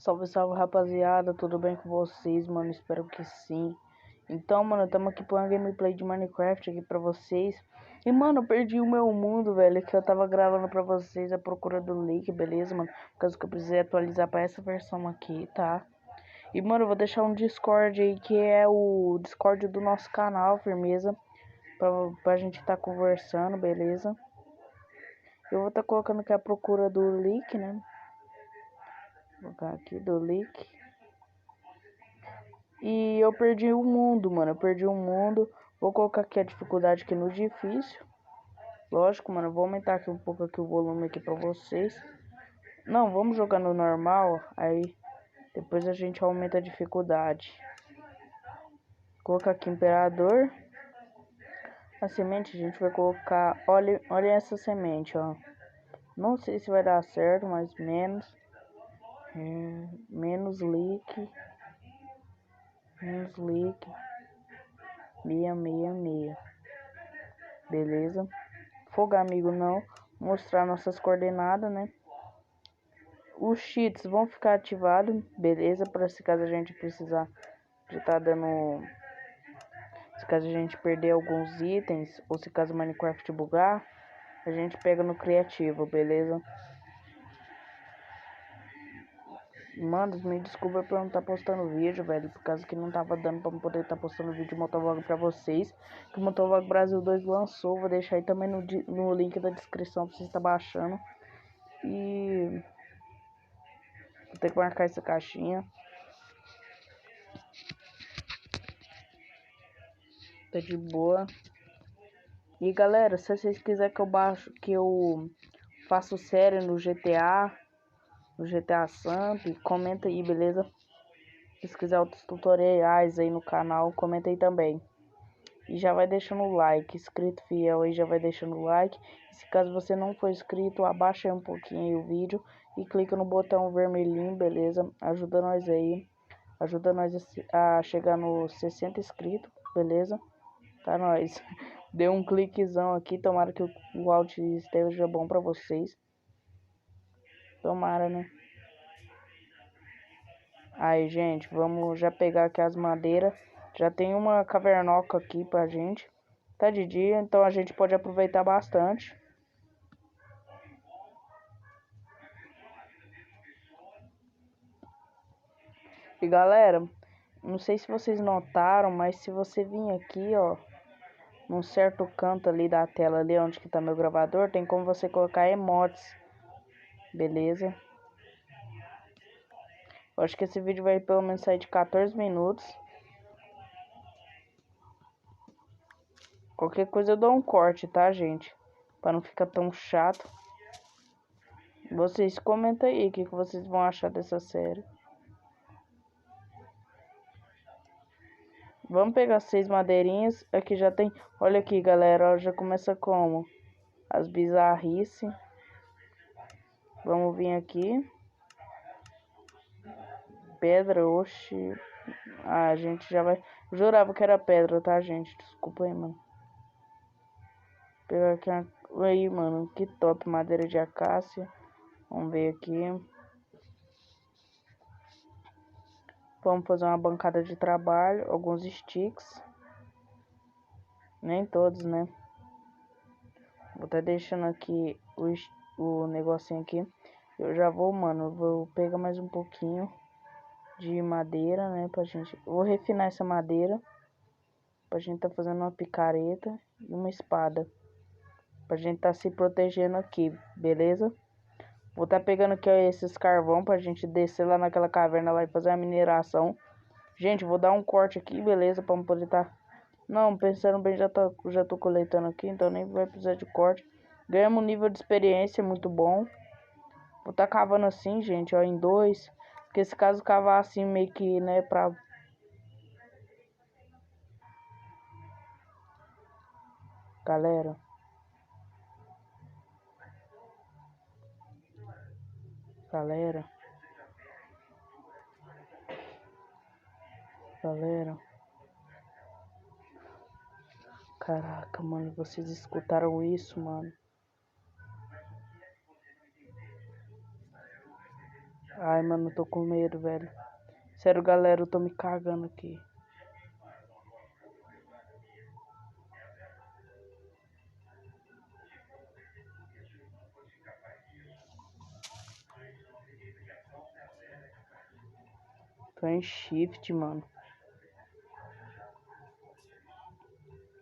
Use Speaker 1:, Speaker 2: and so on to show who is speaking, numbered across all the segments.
Speaker 1: Salve, salve, rapaziada, tudo bem com vocês, mano? Espero que sim. Então, mano, tamo aqui pra uma gameplay de Minecraft aqui pra vocês. E, mano, eu perdi o meu mundo, velho, que eu tava gravando pra vocês a procura do leak, beleza, mano? Por causa que eu precisei atualizar pra essa versão aqui, tá? E, mano, eu vou deixar um Discord aí, que é o Discord do nosso canal, firmeza? Pra gente tá conversando, beleza? Eu vou tá colocando aqui a procura do leak, né? Vou colocar aqui do leak. E eu perdi o mundo, mano. Eu perdi o mundo. Vou colocar aqui a dificuldade aqui no difícil. Lógico, mano. Vou aumentar aqui um pouco aqui o volume aqui pra vocês. Não, vamos jogar no normal. Aí depois a gente aumenta a dificuldade. Vou colocar aqui imperador. A semente a gente vai colocar. Olha essa semente, ó. Não sei se vai dar certo, mas menos. Menos leak. Menos leak. 666. Beleza. Fogo amigo não. Mostrar nossas coordenadas, né? Os cheats vão ficar ativados, beleza? Para se caso a gente precisar de estar dando... Se caso a gente perder alguns itens, ou se caso o Minecraft bugar, a gente pega no criativo, beleza? Mano, me desculpa por não estar postando vídeo, velho, por causa que não tava dando pra poder estar postando vídeo de Motovlog pra vocês. Que o Motovlog Brasil 2 lançou, vou deixar aí também no link da descrição pra você estar baixando. E vou ter que marcar essa caixinha. Tá de boa. E galera, se vocês quiserem que eu faço série no GTA Samp, comenta aí, beleza? Se quiser outros tutoriais aí no canal, comenta aí também. E já vai deixando o like, inscrito fiel aí já vai deixando o like. E se caso você não for inscrito, abaixa aí um pouquinho aí o vídeo e clica no botão vermelhinho, beleza? Ajuda nós aí. Ajuda nós a chegar nos 60 inscritos, beleza? Tá nós. Deu um cliquezão aqui, tomara que o áudio esteja bom pra vocês. Tomara, né? Aí, gente, vamos já pegar aqui as madeiras. Já tem uma cavernoca aqui pra gente. Tá de dia, então a gente pode aproveitar bastante. E galera, não sei se vocês notaram, mas se você vir aqui, ó, num certo canto ali da tela, ali onde que tá meu gravador, tem como você colocar emotes, beleza? Eu acho que esse vídeo vai pelo menos sair de 14 minutos. Qualquer coisa eu dou um corte, tá, gente? Pra não ficar tão chato. Vocês comentam aí o que vocês vão achar dessa série. Vamos pegar 6 madeirinhas. Aqui já tem... Olha aqui, galera. Ó, já começa como? As bizarrices. Vamos vir aqui. Pedra, oxi. Ah, a gente já vai... Jurava que era pedra, tá, gente? Desculpa aí, mano. Pegar aqui uma... Aí, mano. Que top. Madeira de acácia. Vamos ver aqui. Vamos fazer uma bancada de trabalho. Alguns sticks. Nem todos, né? Vou estar deixando aqui o negocinho aqui. Eu já vou, mano. Vou pegar mais um pouquinho de madeira, né? Pra gente... Vou refinar essa madeira. Pra gente tá fazendo uma picareta e uma espada. Pra gente tá se protegendo aqui, beleza? Vou tá pegando aqui, ó, esses carvão pra gente descer lá naquela caverna lá e fazer a mineração. Gente, vou dar um corte aqui, beleza? Pra poder tá... Não, pensando bem, já tô coletando aqui, então nem vai precisar de corte. Ganhamos um nível de experiência muito bom. Vou tá cavando assim, gente, ó, em 2. Porque se caso cavar assim meio que, né, pra... Galera. Galera. Caraca, mano, vocês escutaram isso, mano? Ai, mano, eu tô com medo, velho. Sério, galera, eu tô me cagando aqui. Tô em shift, mano.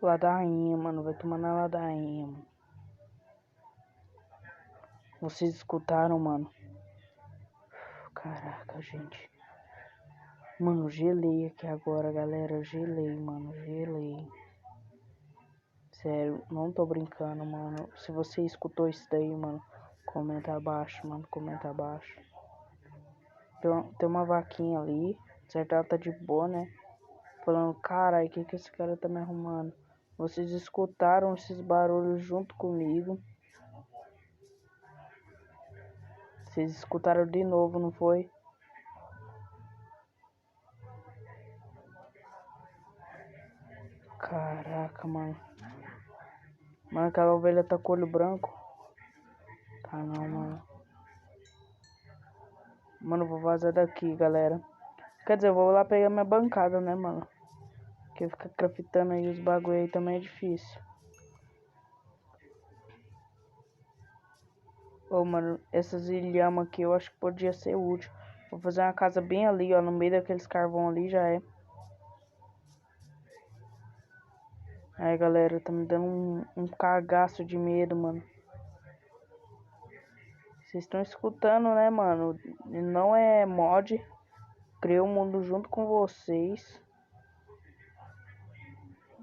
Speaker 1: Ladainha, mano. Vai tomar na ladainha, mano. Vocês escutaram, mano? Caraca, gente. Mano, gelei aqui agora, galera. Gelei, mano. Gelei. Sério, não tô brincando, mano. Se você escutou isso daí, mano, comenta abaixo, mano. Comenta abaixo. Tem uma vaquinha ali. Certo, ela tá de boa, né? Falando, carai, o que esse cara tá me arrumando? Vocês escutaram esses barulhos junto comigo. Vocês escutaram de novo, não foi? Caraca, mano. Mano, aquela ovelha tá com olho branco. Tá não, mano. Mano, eu vou vazar daqui, galera. Quer dizer, eu vou lá pegar minha bancada, né, mano? Porque ficar craftando aí os bagulho aí também é difícil. Ô, mano, essas ilhamas aqui eu acho que podia ser útil. Vou fazer uma casa bem ali, ó, no meio daqueles carvão ali, já é. Aí, galera, tá me dando um cagaço de medo, mano. Vocês estão escutando, né, mano? Não é mod. Criei o mundo junto com vocês.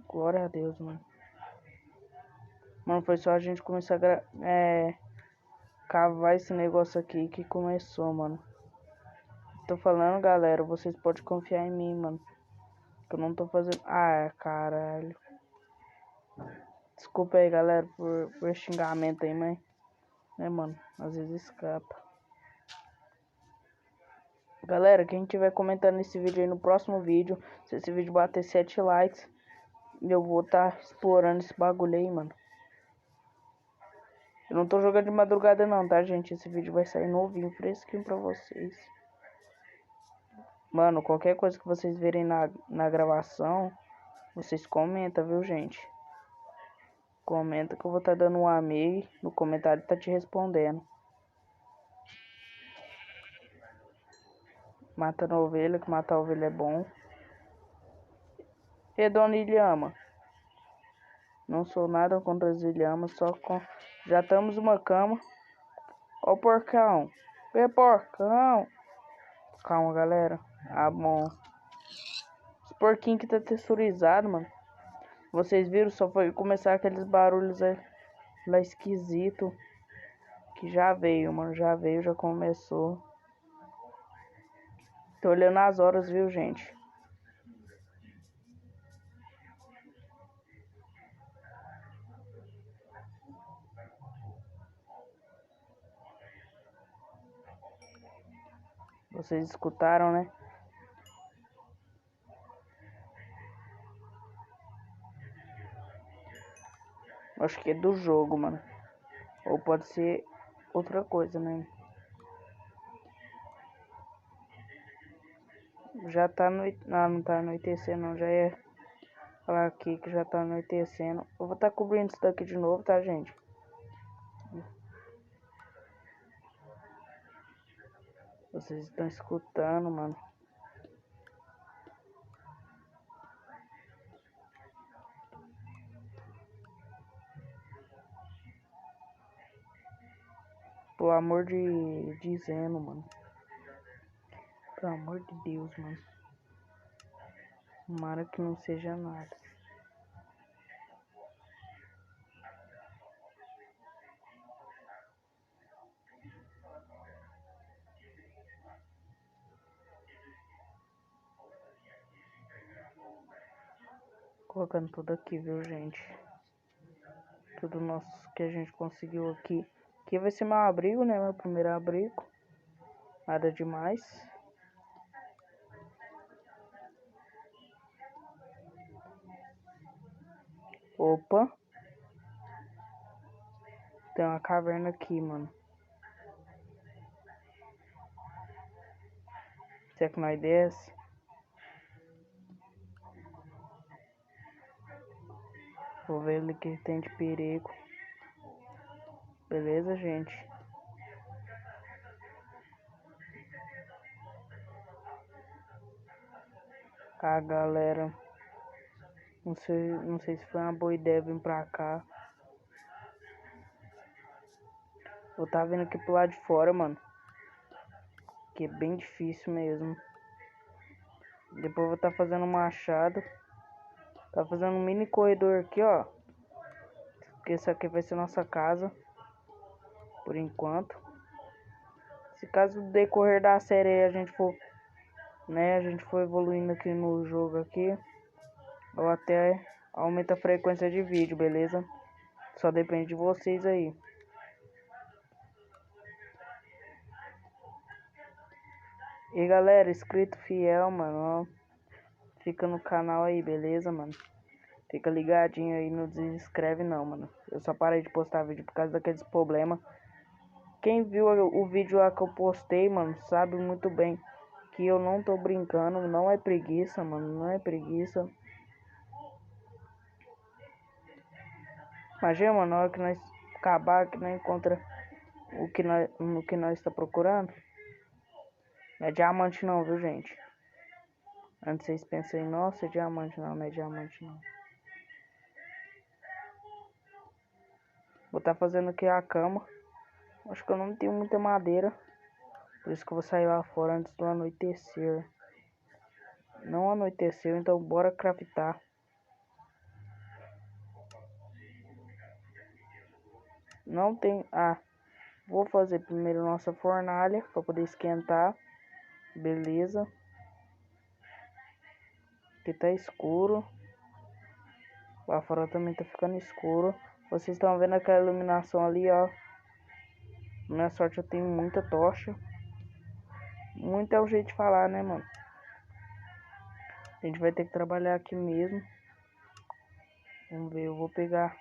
Speaker 1: Glória a Deus, mano. Mano, foi só a gente começar a cavar esse negócio aqui que começou, mano. Tô falando, galera, vocês podem confiar em mim, mano. Que eu não tô fazendo... Ah, caralho. Desculpa aí, galera, por xingamento aí, mas... Né, mano? Às vezes escapa. Galera, quem tiver comentando esse vídeo aí no próximo vídeo, se esse vídeo bater 7 likes, eu vou estar explorando esse bagulho aí, mano. Eu não tô jogando de madrugada não, tá, gente? Esse vídeo vai sair novinho, fresquinho pra vocês. Mano, qualquer coisa que vocês verem na gravação, vocês comentam, viu, gente? Comenta que eu vou estar dando um amei no comentário, tá te respondendo. Matando a ovelha, que matar a ovelha é bom. E dona Ilhama? Não sou nada contra as ilhamas, só com... Já estamos uma cama. Ó o porcão. Vê, porcão. Calma, galera. Ah, bom. Os porquinhos que tá texturizado, mano. Vocês viram? Só foi começar aqueles barulhos lá esquisito. Que já veio, mano. Já veio, já começou. Tô olhando as horas, viu, gente? Vocês escutaram, né? Acho que é do jogo, mano. Ou pode ser outra coisa, né? Já tá não tá anoitecendo, não. Já é falar aqui que já tá anoitecendo. Eu vou estar cobrindo isso daqui de novo, tá, gente? Vocês estão escutando, mano. Pelo amor de Zeno, mano. Pelo amor de Deus, mano. Tomara que não seja nada. Colocando tudo aqui, viu, gente? Tudo nosso que a gente conseguiu aqui. Aqui vai ser meu abrigo, né? Meu primeiro abrigo. Nada demais. Opa. Tem uma caverna aqui, mano. Será que nós desce? Vou ver o que tem de perigo. Beleza, gente? Ah, galera. Não sei se foi uma boa ideia vir pra cá. Eu tava vindo aqui pro lado de fora, mano. Que é bem difícil mesmo. Depois eu vou estar fazendo um machado. Tá fazendo um mini corredor aqui, ó. Porque isso aqui vai ser nossa casa. Por enquanto. Se caso do decorrer da série aí a gente for, né, a gente for evoluindo aqui no jogo aqui, ou até aumenta a frequência de vídeo, beleza? Só depende de vocês aí. E galera, inscrito fiel, mano, ó, fica no canal aí, beleza, mano? Fica ligadinho aí, não desinscreve não, mano. Eu só parei de postar vídeo por causa daqueles problemas. Quem viu o vídeo lá que eu postei, mano, sabe muito bem que eu não tô brincando, não é preguiça, mano, não é preguiça. Imagina, mano, na hora que nós acabar, que nós encontra o que nós está procurando. Não é diamante não, viu, gente? Antes vocês pensem, nossa, é diamante. Não, não é diamante não. Vou estar fazendo aqui a cama. Acho que eu não tenho muita madeira. Por isso que eu vou sair lá fora antes do anoitecer. Não anoiteceu, então bora craftar. Não tem... Ah, vou fazer primeiro nossa fornalha para poder esquentar. Beleza. Aqui tá escuro. Lá fora também tá ficando escuro. Vocês estão vendo aquela iluminação ali, ó. Minha sorte, eu tenho muita tocha. Muito é o jeito de falar, né, mano? A gente vai ter que trabalhar aqui mesmo. Vamos ver, eu vou pegar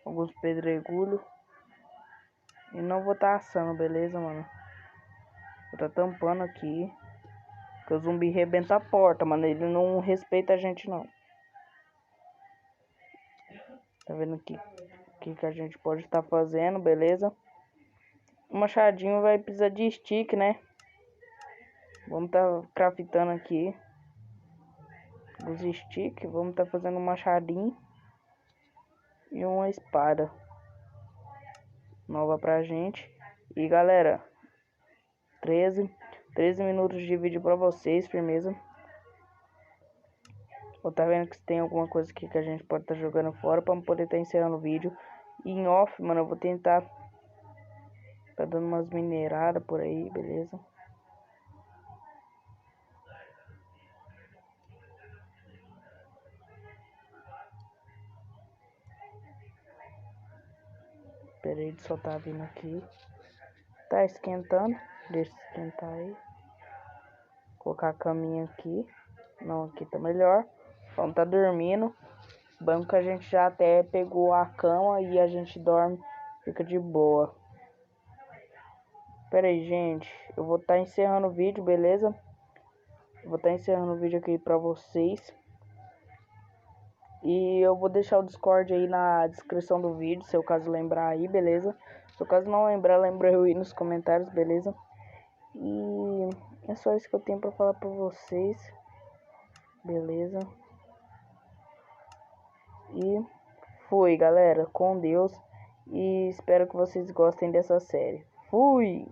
Speaker 1: alguns pedregulhos. E não vou estar assando, beleza, mano? Vou estar tampando aqui. Porque o zumbi rebenta a porta, mano. Ele não respeita a gente, não. Tá vendo aqui o que a gente pode estar fazendo, beleza? O machadinho vai precisar de stick, né? Vamos estar craftando aqui os sticks. Vamos estar fazendo um machadinho e uma espada nova pra gente. E galera, 13 minutos de vídeo pra vocês, firmeza. Vou tá vendo que se tem alguma coisa aqui que a gente pode estar jogando fora pra poder estar encerrando o vídeo. E em off, mano, eu vou tentar tá dando umas mineradas por aí, beleza? Espera aí, só tá vindo aqui. Tá esquentando, deixa esquentar aí. Colocar a caminha aqui. Não, aqui tá melhor. Vamos tá dormindo. Banco que a gente já até pegou a cama e a gente dorme, fica de boa. Pera aí, gente. Eu vou estar encerrando o vídeo, beleza? Vou estar encerrando o vídeo aqui pra vocês. E eu vou deixar o Discord aí na descrição do vídeo, se eu caso lembrar aí, beleza? Se eu caso não lembrar, lembra eu aí nos comentários, beleza? E é só isso que eu tenho pra falar pra vocês. Beleza? E fui, galera. Com Deus. E espero que vocês gostem dessa série. Fui!